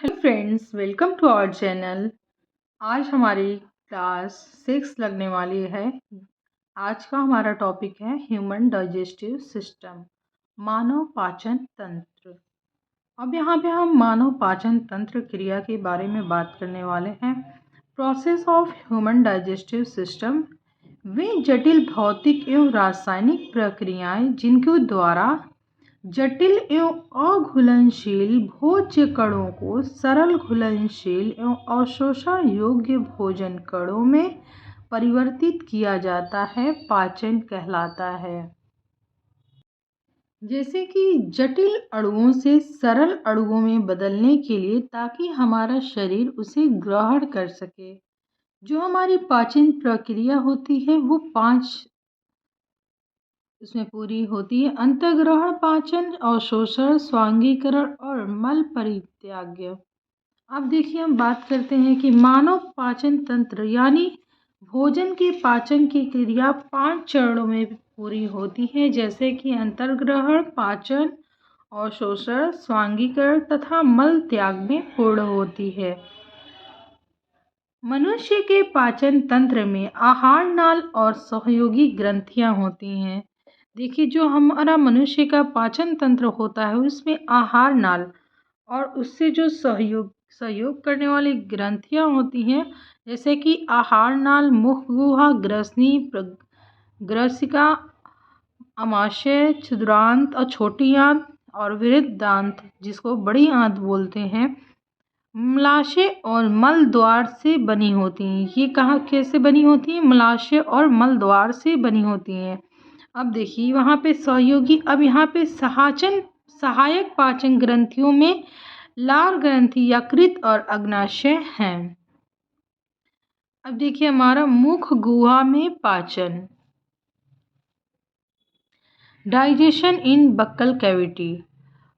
Hello friends, welcome to our channel. आज हमारी class 6 लगने वाली है। आज का हमारा टॉपिक है ह्यूमन डाइजेस्टिव सिस्टम, मानव पाचन तंत्र। अब यहाँ पे हम मानव पाचन तंत्र क्रिया के बारे में बात करने वाले हैं। Process of human digestive system वे जटिल भौतिक एवं रासायनिक प्रक्रियाएं जिनके द्वारा जटिल एवं अघुलनशील भोज्य कणों को सरल घुलनशील एवं अवशोषण योग्य भोजन कणों में परिवर्तित किया जाता है, पाचन कहलाता है। जैसे कि जटिल अणुओं से सरल अणुओं में बदलने के लिए, ताकि हमारा शरीर उसे ग्रहण कर सके। जो हमारी पाचन प्रक्रिया होती है वो 5 इसमें पूरी होती है: अंतर्ग्रहण, पाचन, अवशोषण, स्वांगीकरण और मल परित्याग्य। अब देखिए, हम बात करते हैं कि मानव पाचन तंत्र यानी भोजन के पाचन की क्रिया 5 चरणों में पूरी होती है, जैसे कि अंतर्ग्रहण, पाचन, अवशोषण, स्वांगीकरण तथा मल त्याग में पूर्ण होती है। मनुष्य के पाचन तंत्र में आहार नाल और सहयोगी ग्रंथियां होती हैं। देखिए, जो हमारा मनुष्य का पाचन तंत्र होता है उसमें आहार नाल और उससे जो सहयोग करने वाली ग्रंथियां होती हैं, जैसे कि आहार नाल, मुख गुहा, ग्रसनी, ग्रसिका, अमाशय, क्षुद्रांत और छोटी आंत और वृहद दांत, जिसको बड़ी आंत बोलते हैं, मलाशय और मल द्वार से बनी होती हैं। ये कहाँ कैसे बनी होती हैं? मलाशय और मल द्वार से बनी होती हैं। अब देखिए, वहाँ पे सहयोगी, अब यहाँ पे सहायक पाचन ग्रंथियों में लार ग्रंथि, यकृत और अग्नाशय हैं। अब देखिए, हमारा मुख गुहा में पाचन, डाइजेशन इन बक्कल कैविटी।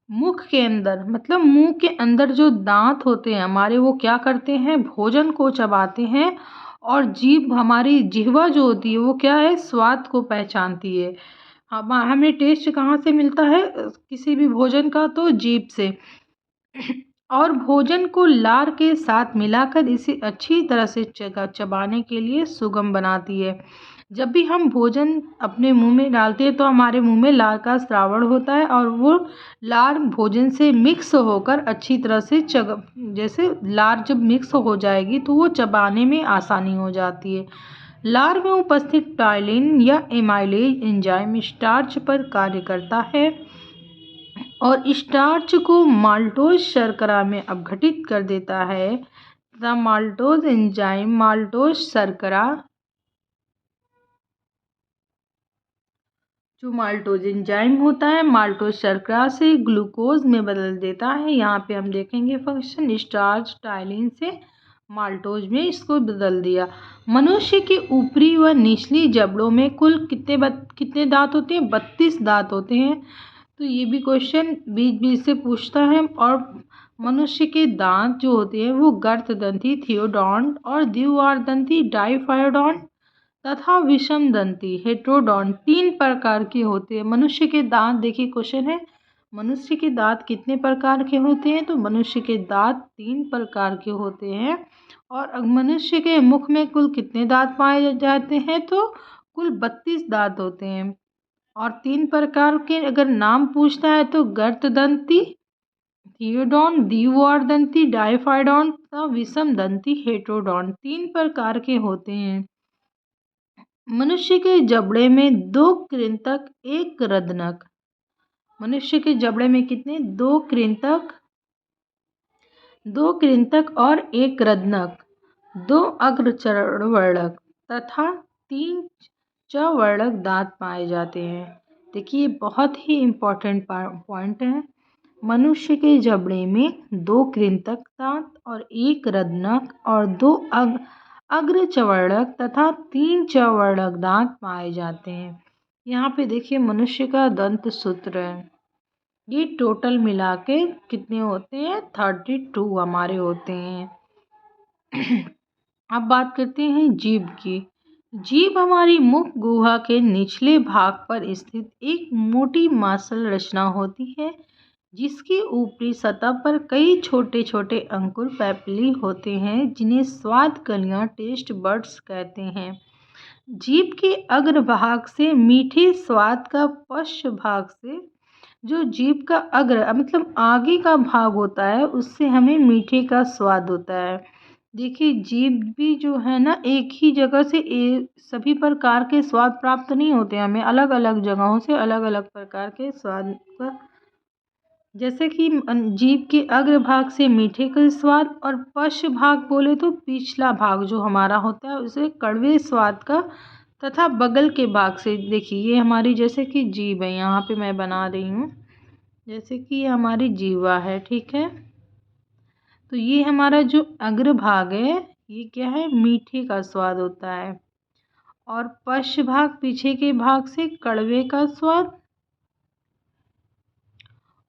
मुख के अंदर मतलब मुंह के अंदर जो दांत होते हैं हमारे, वो क्या करते हैं? भोजन को चबाते हैं। और जीभ, हमारी जिह्वा जो होती है वो क्या है? स्वाद को पहचानती है। हमें टेस्ट कहाँ से मिलता है किसी भी भोजन का? तो जीभ से। और भोजन को लार के साथ मिलाकर इसे अच्छी तरह से चबाने के लिए सुगम बनाती है। जब भी हम भोजन अपने मुंह में डालते हैं तो हमारे मुंह में लार का स्रावण होता है और वो लार भोजन से मिक्स होकर अच्छी तरह से जैसे लार जब मिक्स हो जाएगी तो वो चबाने में आसानी हो जाती है। लार में उपस्थित टाइलिन या एमाइलेज एंजाइम स्टार्च पर कार्य करता है और स्टार्च को माल्टोज शर्करा में अपघटित कर देता है तथा माल्टोज एंजाइम माल्टोज शर्करा, जो माल्टोज एंजाइम होता है माल्टोज शर्करा से ग्लूकोज में बदल देता है। यहाँ पे हम देखेंगे फंक्शन, स्टार्च टाइलिन से माल्टोज में इसको बदल दिया। मनुष्य के ऊपरी व निचली जबड़ों में कुल कितने दांत होते हैं? 32 दांत होते हैं। तो ये भी क्वेश्चन बीच बीच से पूछता है। और मनुष्य के दांत जो होते हैं वो गर्तदंती थियोडोंट और द्विवारदंती डाइफायोडोंट तथा विषम दंती हेट्रोडोंट 3 प्रकार के होते हैं। मनुष्य के दांत, देखिए क्वेश्चन है, मनुष्य के दांत कितने प्रकार के होते हैं? तो मनुष्य के दांत 3 प्रकार के होते हैं। और मनुष्य के मुख में कुल कितने दांत पाए जाते हैं? तो कुल 32 दांत होते हैं। और 3 प्रकार के अगर नाम पूछता है तो गर्तदंती थियोडोंट, द्विवारदंती डाइफाइडोंट तथा विषम दंती हेट्रोडोंट 3 प्रकार के होते हैं। मनुष्य के जबड़े में 2 कृंतक, 1 रदनक। मनुष्य के जबड़े में कितने? 2 कृंतक और 1 रदनक, 2 अग्रचर्णवर्णक तथा 3 चवर्णक दांत पाए जाते हैं। देखिए, बहुत ही इम्पोर्टेंट पॉइंट है। मनुष्य के जबड़े में 2 कृंतक दांत और 1 रदनक और 2 अग्रचर्णक तथा 3 चवर्णक दांत पाए जाते हैं। यहाँ पे देखिए, मनुष्य का दंत सूत्र है। ये टोटल मिला के कितने होते हैं? 32 हमारे होते हैं। अब बात करते हैं जीभ की। जीभ हमारी मुख गुहा के निचले भाग पर स्थित एक मोटी मांसल रचना होती है। जिसकी ऊपरी सतह पर कई छोटे छोटे अंकुर पैपिली होते हैं, जिन्हें स्वाद कलियां टेस्ट बड्स कहते हैं। जीभ के अग्रभाग से मीठे स्वाद का, पश्च भाग से जो जीभ का अग्र मतलब आगे का भाग होता है, उससे हमें मीठे का स्वाद होता है। देखिए, जीभ भी जो है ना, एक ही जगह से सभी प्रकार के स्वाद प्राप्त नहीं होते, हमें अलग अलग जगहों से अलग अलग प्रकार के स्वाद का, जैसे कि जीभ के अग्रभाग से मीठे का स्वाद, और पश्च भाग बोले तो पिछला भाग जो हमारा होता है, उसे कड़वे स्वाद का, तथा बगल के भाग से, देखिए ये हमारी जैसे कि जीभ है, यहाँ पे मैं बना रही हूँ, जैसे कि ये हमारी जीवा है, ठीक है। तो ये हमारा जो अग्रभाग है, ये क्या है, मीठे का स्वाद होता है, और पश्च भाग पीछे के भाग से कड़वे का स्वाद,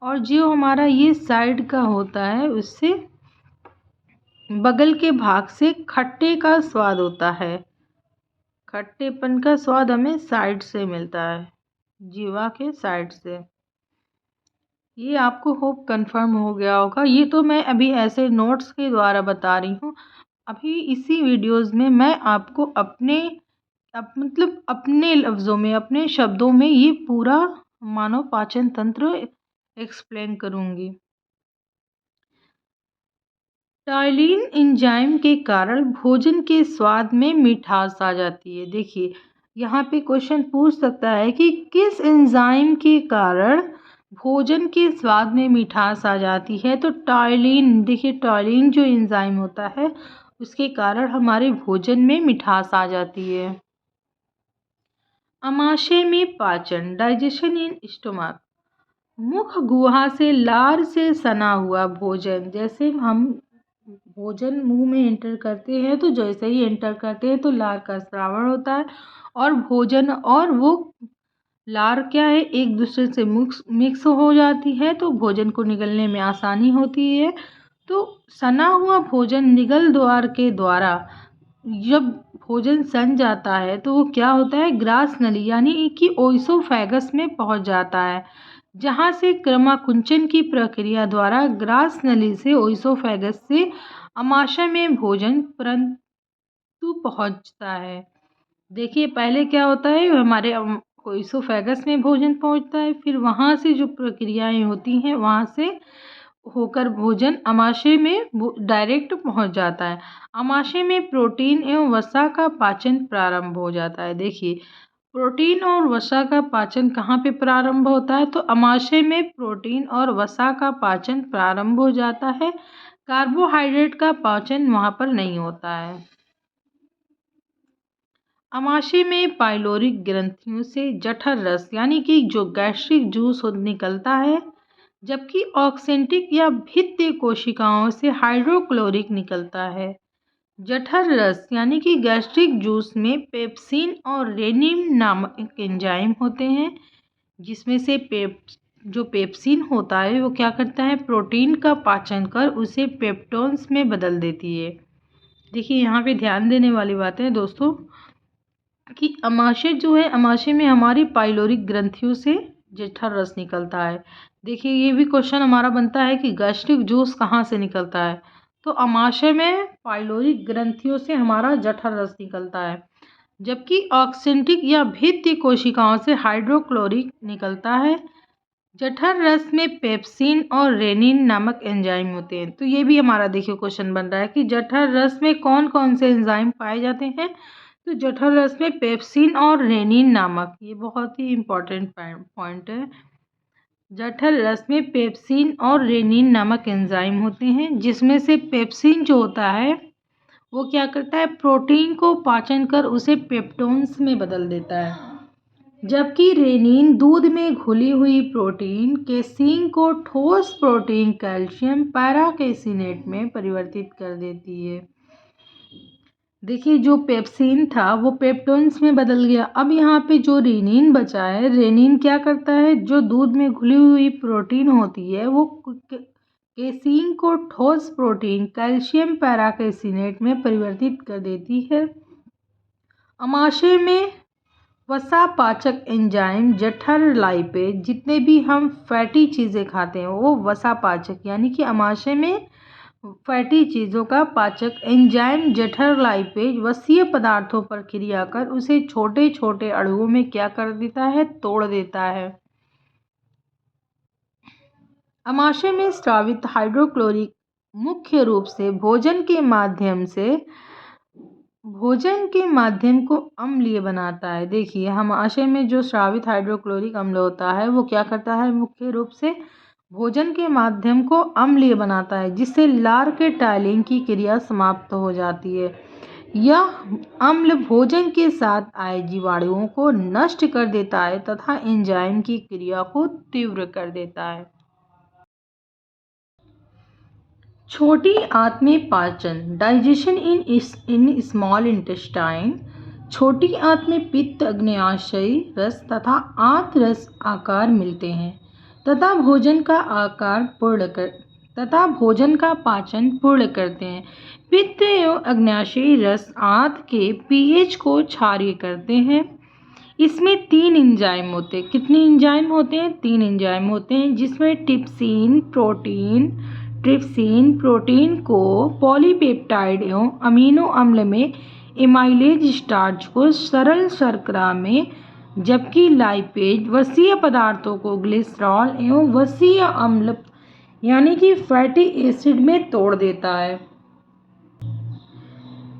और जो हमारा ये साइड का होता है, उससे बगल के भाग से खट्टे का स्वाद होता है। खट्टेपन का स्वाद हमें साइड से मिलता है, जीवा के साइड से। ये आपको होप कंफर्म हो गया होगा। ये तो मैं अभी ऐसे नोट्स के द्वारा बता रही हूँ। अभी इसी वीडियोज़ में मैं आपको मतलब अपने लफ्ज़ों में, अपने शब्दों में ये पूरा मानव पाचन तंत्र एक्सप्लेन करूँगी। टाइलिन एंजाइम के कारण भोजन के स्वाद में मिठास आ जाती है। देखिए, यहाँ पे क्वेश्चन पूछ सकता है कि किस एंजाइम के कारण भोजन के स्वाद में मिठास आ जाती है। तो टाइलिन, देखिए टाइलिन जो एंजाइम होता है, उसके कारण हमारे भोजन में मिठास आ जाती है। आमाशय में पाचन, डाइजेशन इन स्टोमक। मुख गुहा से लार से सना हुआ भोजन, जैसे हम भोजन मुंह में एंटर करते हैं, तो जैसे ही एंटर करते हैं तो लार का श्रावण होता है, और भोजन और वो लार क्या है, एक दूसरे से मिक्स हो जाती है, तो भोजन को निगलने में आसानी होती है। तो सना हुआ भोजन निगल द्वार के द्वारा जब भोजन सन जाता है, तो वो क्या होता है, ग्रास नली यानी कि ओइसोफेगस में पहुंच जाता है, जहां से क्रमाकुंचन की प्रक्रिया द्वारा ग्रास नली से ओइसोफेगस से आमाशय में भोजन परंतु पहुंचता है। देखिए, पहले क्या होता है, हमारे ओइसोफेगस में भोजन पहुंचता है, फिर वहां से जो प्रक्रियाएं होती हैं, वहां से होकर भोजन आमाशय में डायरेक्ट पहुंच जाता है। आमाशय में प्रोटीन एवं वसा का पाचन प्रारंभ हो जाता है। देखिए, प्रोटीन और वसा का पाचन कहाँ पे प्रारंभ होता है, तो आमाशय में प्रोटीन और वसा का पाचन प्रारंभ हो जाता है। कार्बोहाइड्रेट का पाचन वहाँ पर नहीं होता है। आमाशय में पाइलोरिक ग्रंथियों से जठर रस यानी कि जो गैस्ट्रिक जूस निकलता है, जबकि ऑक्सेंटिक या भित्तीय कोशिकाओं से हाइड्रोक्लोरिक निकलता है। जठर रस यानी कि गैस्ट्रिक जूस में पेप्सिन और रेनिन नामक एंजाइम होते हैं, जिसमें से जो पेप्सिन होता है, वो क्या करता है, प्रोटीन का पाचन कर उसे पेप्टोन्स में बदल देती है। देखिए, यहाँ पे ध्यान देने वाली बात है दोस्तों कि आमाशय जो है, आमाशय में हमारी पाइलोरिक ग्रंथियों से जठर रस निकलता है। देखिए, ये भी क्वेश्चन हमारा बनता है कि गैस्ट्रिक जूस कहाँ से निकलता है, तो आमाशय में पाइलोरिक ग्रंथियों से हमारा जठर रस निकलता है, जबकि ऑक्सेंटिक या भित्तीय कोशिकाओं से हाइड्रोक्लोरिक निकलता है। जठर रस में पेप्सिन और रेनिन नामक एंजाइम होते हैं। तो ये भी हमारा देखिए क्वेश्चन बन रहा है कि जठर रस में कौन कौन से एंजाइम पाए जाते हैं। तो जठर रस में पेप्सिन और रेनिन नामक, ये बहुत ही इम्पोर्टेंट पॉइंट है। जठर रस में पेप्सिन और रेनिन नामक एंजाइम होते हैं, जिसमें से पेप्सिन जो होता है, वो क्या करता है, प्रोटीन को पाचन कर उसे पेप्टोन्स में बदल देता है, जबकि रेनिन दूध में घुली हुई प्रोटीन केसीन को ठोस प्रोटीन कैल्शियम पैराकेसिनेट में परिवर्तित कर देती है। देखिए, जो पेप्सिन था वो पेप्टोन्स में बदल गया। अब यहाँ पे जो रेनिन बचा है, रेनिन क्या करता है, जो दूध में घुली हुई प्रोटीन होती है, वो केसीन को ठोस प्रोटीन कैल्शियम पैराकेसिनेट में परिवर्तित कर देती है। आमाशय में वसा पाचक एंजाइम जठर लाइपेज, जितने भी हम फैटी चीज़ें खाते हैं वो वसा पाचक यानी कि आमाशय में फैटी चीज़ों का पाचक एंजाइम जठर लाइपेज वसीय पदार्थों पर क्रिया कर उसे छोटे छोटे अणुओं में क्या कर देता है, तोड़ देता है। आमाशय में स्रावित हाइड्रोक्लोरिक मुख्य रूप से भोजन के माध्यम को अम्लीय बनाता है। देखिए आमाशय में जो स्रावित हाइड्रोक्लोरिक अम्ल होता है वो क्या करता है, मुख्य रूप से भोजन के माध्यम को अम्लीय बनाता है, जिससे लार के टाइलिंग की क्रिया समाप्त हो जाती है। यह अम्ल भोजन के साथ आए जीवाणुओं को नष्ट कर देता है तथा एंजाइम की क्रिया को तीव्र कर देता है। छोटी आंत में पाचन, डाइजेशन इन स्मॉल इंटेस्टाइन। छोटी आंत में पित्त, अग्न्याशयी रस तथा आंत रस आकार मिलते हैं तथा भोजन का पाचन पूर्ण करते हैं। पित्त एवं अग्न्याशयी रस आंत के पीएच को क्षारीय करते हैं। इसमें 3 एंजाइम होते हैं। कितने एंजाइम होते हैं? 3 एंजाइम होते हैं, जिसमें ट्रिप्सिन प्रोटीन को पॉलीपेप्टाइड एवं अमीनो अम्ल में एमाइलेज स्टार्च को सरल शर्करा में, जबकि लाइपेज वसीय पदार्थों को ग्लिसरॉल एवं वसीय अम्ल यानी कि फैटी एसिड में तोड़ देता है।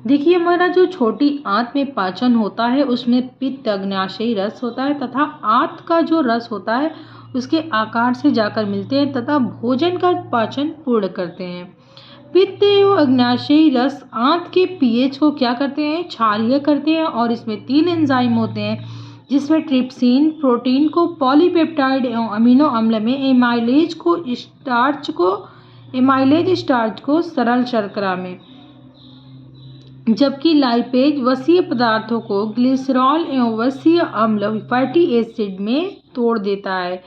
देखिए हमारा जो छोटी आंत में पाचन होता है उसमें पित्त, अग्न्याशयी रस होता है तथा आंत का जो रस होता है उसके आकार से जाकर मिलते हैं तथा भोजन का पाचन पूर्ण करते हैं। पित्त एवं अग्न्याशयी रस आंत के पीएच को क्या करते हैं, क्षारीय करते हैं और इसमें 3 एंजाइम होते हैं, जिसमें ट्रिप्सिन प्रोटीन को पॉलीपेप्टाइड एवं अमीनो अम्ल में एमाइलेज स्टार्च को सरल शर्करा में, जबकि लाइपेज वसीय पदार्थों को ग्लिसरॉल एवं वसीय अम्ल फैटी एसिड में तोड़ देता है।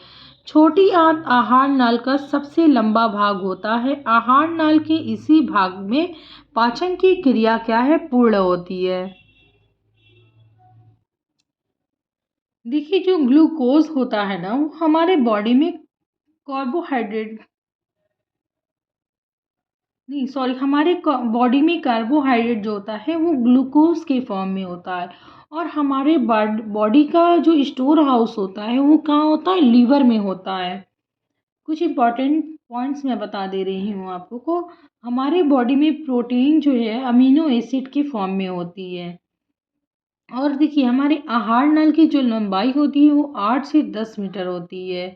छोटी आंत आहार नाल का सबसे लंबा भाग होता है। आहार नाल के इसी भाग में पाचन की क्रिया क्या है, पूर्ण होती है। देखिए जो ग्लूकोज होता है ना वो हमारे बॉडी में हमारे बॉडी में कार्बोहाइड्रेट जो होता है वो ग्लूकोज के फॉर्म में होता है और हमारे बॉडी का जो स्टोर हाउस होता है वो कहाँ होता है, लीवर में होता है। कुछ इंपॉर्टेंट पॉइंट्स मैं बता दे रही हूँ आपको को। हमारे बॉडी में प्रोटीन जो है अमीनो एसिड के फॉर्म में होती है। और देखिए हमारे आहार नल की जो लंबाई होती है वो 8 से 10 मीटर होती है,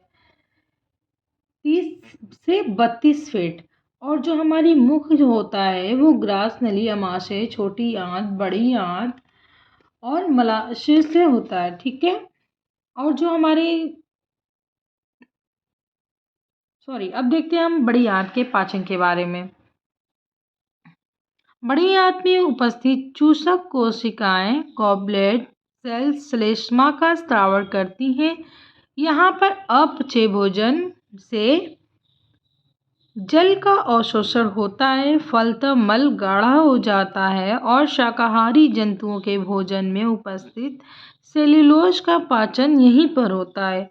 30 से 32 फीट। और जो हमारी मुख जो होता है वो ग्रास नली, अमाशय, छोटी आंत, बड़ी आंत और मलाशय से होता है, ठीक है। और जो अब देखते हैं हम बड़ी आंत के पाचन के बारे में। बड़ी आंत में उपस्थित चूसक कोशिकाएं गॉबलेट सेल्स श्लेष्मा का स्राव करती हैं। यहाँ पर अपचय भोजन से जल का अवशोषण होता है, फलतः मल गाढ़ा हो जाता है और शाकाहारी जंतुओं के भोजन में उपस्थित सेल्यूलोज का पाचन यहीं पर होता है,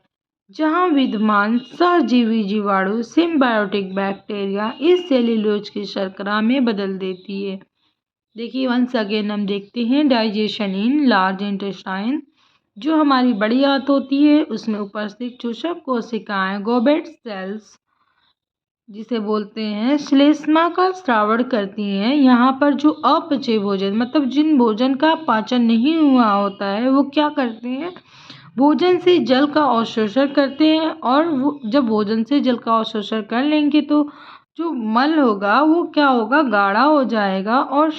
जहां विद्यमान सहजीवी जीवाणु सिम्बायोटिक बैक्टीरिया इस सेल्यूलोज की शर्करा में बदल देती है। देखिए वंस अगेन हम देखते हैं डाइजेशन इन लार्ज इंटेस्टाइन। जो हमारी बड़ी आंत होती है उसमें उपस्थित चूसक कोशिकाएं गॉबलेट सेल्स जिसे बोलते हैं श्लेष्मा का स्राव करती हैं। यहाँ पर जो अपचय भोजन मतलब जिन भोजन का पाचन नहीं हुआ होता है वो क्या करते हैं, भोजन से जल का अवशोषण करते हैं। और वो जब भोजन से जल का अवशोषण कर लेंगे तो जो मल होगा वो क्या होगा, गाढ़ा हो जाएगा और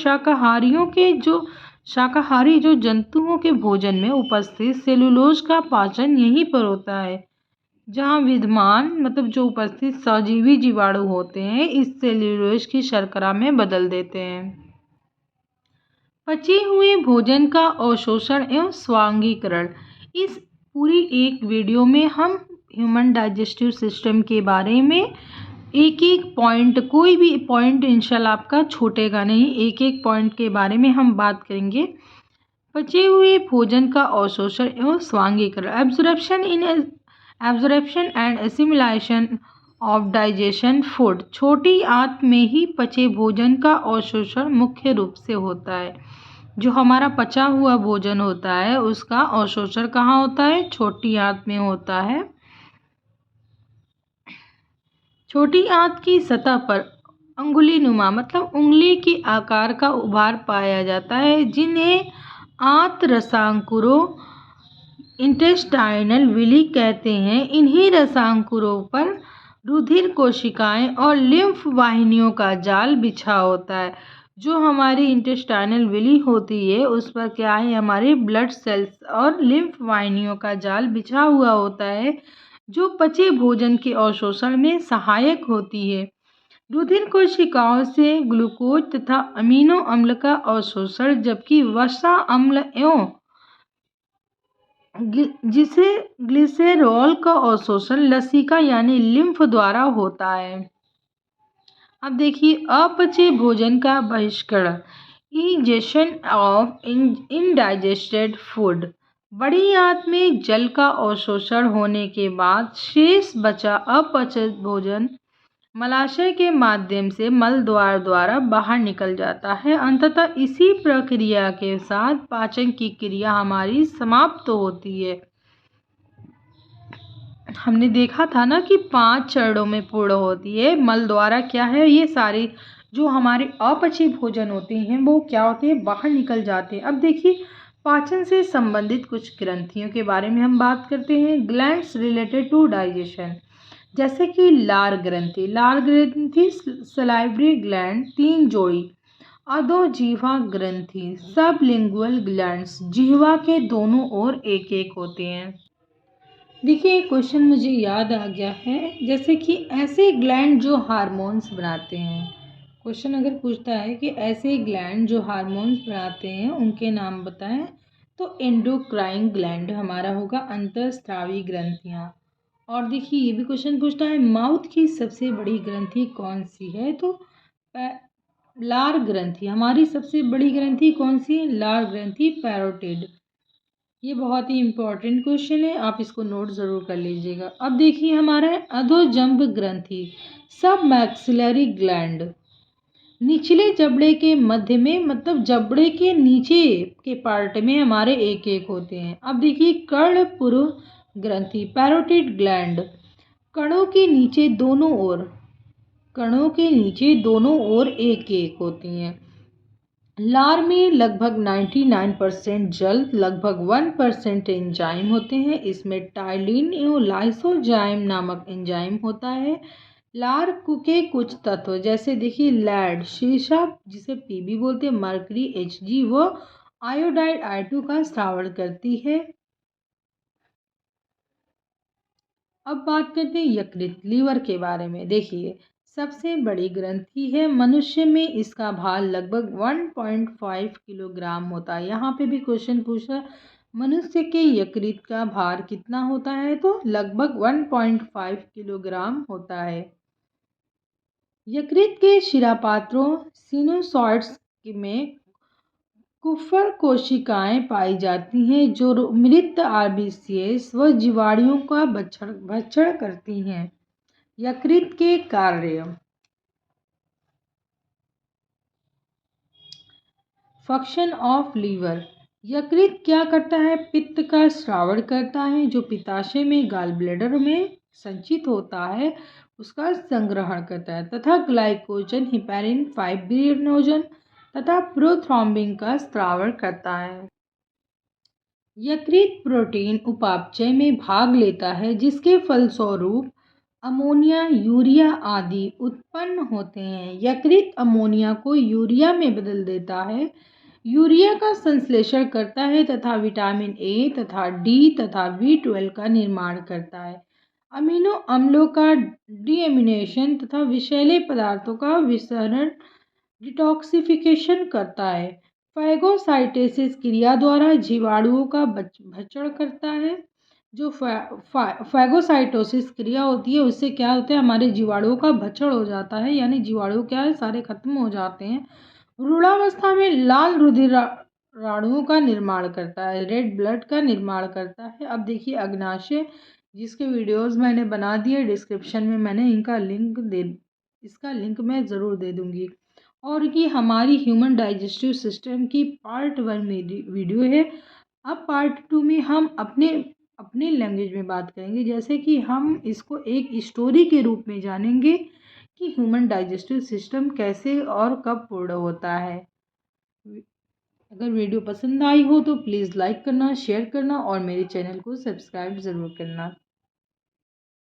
शाकाहारी जो जंतुओं के भोजन में उपस्थित सेलुलोज का पाचन यहीं पर होता है, जहाँ विद्यमान मतलब जो उपस्थित सजीवी जीवाणु होते हैं इस सेल्यूलोज की शर्करा में बदल देते हैं। पचे हुए भोजन का अवशोषण एवं स्वांगीकरण। इस पूरी एक वीडियो में हम ह्यूमन डाइजेस्टिव सिस्टम के बारे में एक एक पॉइंट, कोई भी पॉइंट इंशाल्लाह आपका छूटेगा नहीं, एक एक पॉइंट के बारे में हम बात करेंगे। पचे हुए भोजन का अवशोषण एवं स्वांगीकरण, absorption and assimilation of digestion food. छोटी आंत में ही पचे भोजन का अवशोषण मुख्य रूप से होता है। जो हमारा पचा हुआ भोजन होता है उसका अवशोषण कहाँ होता है? छोटी आंत में होता है। छोटी आंत की सतह पर अंगुलीनुमा मतलब उंगली के आकार का उभार पाया जाता है, जिन्हें आंत रसांकुरों इंटेस्टाइनल विली कहते हैं। इन्हीं रसांकुरों पर रुधिर कोशिकाएं और लिम्फ वाहिनियों का जाल बिछा होता है। जो हमारी इंटेस्टाइनल विली होती है उस पर क्या है? हमारे ब्लड सेल्स और लिम्फ वाहिनियों का जाल बिछा हुआ होता है, जो पचे भोजन के अवशोषण में सहायक होती है। रुधिर कोशिकाओं से ग्लूकोज तथा अमीनो अम्ल का अवशोषण, जबकि वसा अम्ल एवं जिसे ग्लिसरॉल का अवशोषण लसिका यानी लिम्फ द्वारा होता है। अब देखिए अपचे भोजन का बहिष्करण, इजेशन ऑफ इनडाइजेस्टेड फूड। बड़ी आंत में जल का अवशोषण होने के बाद शेष बचा अपचित भोजन मलाशय के माध्यम से मल द्वार द्वारा बाहर निकल जाता है। अंततः इसी प्रक्रिया के साथ पाचन की क्रिया हमारी समाप्त होती है। हमने देखा था ना कि 5 चरणों में पूर्ण होती है। मल द्वारा क्या है? ये सारे जो हमारे अपचे भोजन होते हैं वो क्या होते हैं? बाहर निकल जाते हैं। अब देखिए पाचन से संबंधित कुछ ग्रंथियों के बारे में हम बात करते हैं। ग्लैंड्स रिलेटेड टू डाइजेशन, जैसे कि लार ग्रंथि। लार ग्रंथि सलाइवरी ग्लैंड 3 जोड़ी। अधोजिह्वा ग्रंथि सबलिंगुअल ग्लैंड्स, जिह्वा के दोनों ओर एक एक होते हैं। देखिए एक क्वेश्चन मुझे याद आ गया है, जैसे कि ऐसे ग्लैंड जो हार्मोन्स बनाते हैं। क्वेश्चन अगर पूछता है कि ऐसे ग्लैंड जो हार्मोन्स बनाते हैं उनके नाम बताएं, तो एंडोक्राइन ग्लैंड हमारा होगा अंतःस्रावी ग्रंथियां। और देखिए ये भी क्वेश्चन पूछता है माउथ की सबसे बड़ी ग्रंथि कौन सी है? तो लार ग्रंथि। हमारी सबसे बड़ी ग्रंथि कौन सी है? लार ग्रंथि पैरोटिड। ये बहुत ही इंपॉर्टेंट क्वेश्चन है, आप इसको नोट ज़रूर कर लीजिएगा। अब देखिए हमारा है अधोजंब ग्रंथि सब मैक्सिलरी ग्लैंड। निचले जबड़े के मध्य में मतलब जबड़े के नीचे के पार्ट में हमारे एक एक होते हैं। अब देखिए कर्णपुर ग्रंथि पैरोटिड ग्लैंड। कणों के नीचे दोनों ओर एक एक होती हैं। लार में लगभग 99% जल, लगभग 1% एंजाइम होते हैं। इसमें टाइलिन एवं लाइसोजाइम नामक एंजाइम होता है। लार के कुछ तत्व जैसे देखिए लैड शीशा जिसे पीबी बोलते हैं, मर्करी Hg व आयोडाइड I2 का स्रावण करती है। अब बात करते हैं यकृत लीवर के बारे में। देखिए सबसे बड़ी ग्रंथि है। मनुष्य में इसका भार लगभग 1.5 किलोग्राम होता है। यहाँ पे भी क्वेश्चन पूछा मनुष्य के यकृत का भार कितना होता है? तो लगभग 1.5 किलोग्राम होता है। यकृत के शिरापात्रों सिनुसॉइड्स में कुफर कोशिकाएं पाई जाती हैं जो मृत RBCs व जीवाणुओं का भक्षण करती हैं। यकृत के कार्य। Function of liver. यकृत क्या करता है? पित्त का स्रावण करता है, जो पित्ताशय में गॉल ब्लैडर में संचित होता है उसका संग्रहण करता है, तथा ग्लाइकोजन हिपैरिन फाइब्रिनोजन तथा प्रोथ्रोम्बिन का स्रावण करता है। यकृत प्रोटीन उपापचय में भाग लेता है, जिसके फलस्वरूप अमोनिया यूरिया आदि उत्पन्न होते हैं। यकृत अमोनिया को यूरिया में बदल देता है, यूरिया का संश्लेषण करता है तथा विटामिन A तथा D तथा B12 का निर्माण करता है। अमीनो अम्लों का डीएमिनेशन तथा विषैले पदार्थों का विसरण डिटॉक्सिफिकेशन करता है। फैगोसाइटोसिस क्रिया द्वारा जीवाणुओं का भक्षण करता है। जो फैगोसाइटोसिस क्रिया होती है उससे क्या होता है? हमारे जीवाणुओं का भक्षण हो जाता है, यानी जीवाणु क्या है? सारे खत्म हो जाते हैं। भ्रूणावस्था में लाल रुधिर राणुओं का निर्माण करता है, रेड ब्लड का निर्माण करता है। अब देखिए अग्नाशय, जिसके वीडियोस मैंने बना दिए, डिस्क्रिप्शन में मैंने इसका लिंक मैं ज़रूर दे दूँगी। और कि हमारी ह्यूमन डाइजेस्टिव सिस्टम की पार्ट 1 मेरी वीडियो है। अब पार्ट 2 में हम अपने अपने लैंग्वेज में बात करेंगे, जैसे कि हम इसको एक स्टोरी के रूप में जानेंगे कि ह्यूमन डाइजेस्टिव सिस्टम कैसे और कब पूर्ण होता है। अगर वीडियो पसंद आई हो तो प्लीज़ लाइक करना, शेयर करना और मेरे चैनल को सब्सक्राइब ज़रूर करना।